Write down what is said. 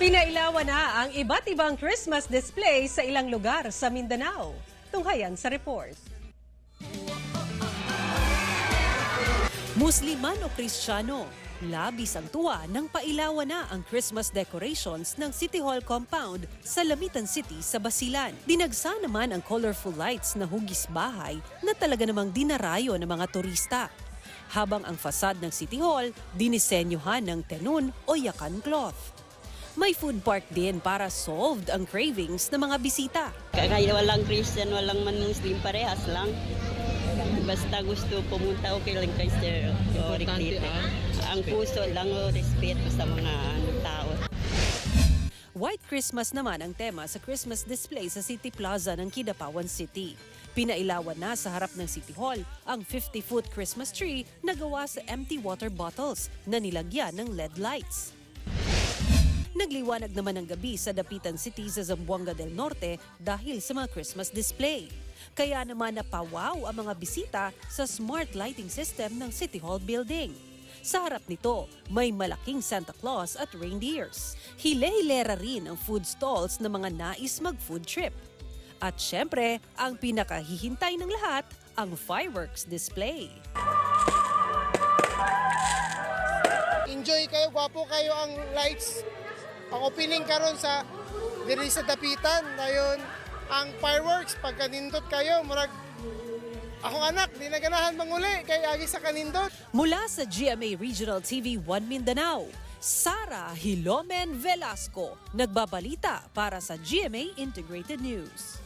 Pinailawan na ang iba't ibang Christmas display sa ilang lugar sa Mindanao. Tunghayan sa report. Musliman o Kristiyano, labis ang tuwa nang pailawan na ang Christmas decorations ng City Hall compound sa Lamitan City sa Basilan. Dinagsa naman ang colorful lights na hugis bahay na talaga namang dinarayo ng mga turista. Habang ang fasad ng City Hall dinisenyohan ng tenun o yakan cloth. May food park din para solved ang cravings ng mga bisita. Kaya walang Christian, walang man-Muslim, parehas lang. Basta gusto pumunta, okay lang kay Sir. Ang puso lang o respeto sa mga tao. White Christmas naman ang tema sa Christmas display sa City Plaza ng Kidapawan City. Pinailawan na sa harap ng City Hall ang 50-foot Christmas tree na gawa sa empty water bottles na nilagyan ng LED lights. Nagliwanag naman ang gabi sa Dapitan City sa Zamboanga del Norte dahil sa mga Christmas display. Kaya naman napawaw ang mga bisita sa smart lighting system ng City Hall building. Sa harap nito, may malaking Santa Claus at reindeers. Hile-hilera rin ang food stalls ng mga nais mag-food trip. At syempre, ang pinakahihintay ng lahat, ang fireworks display. Enjoy kayo, gwapo kayo ang lights. Ang opening karon sa diri sa Dapitan, dayon ang fireworks pagka nindot kayo, murag akong anak di na ganahan manguli kay agi sa kanindot. Mula sa GMA Regional TV 1 Mindanao, Sara Hilomen Velasco, nagbabalita para sa GMA Integrated News.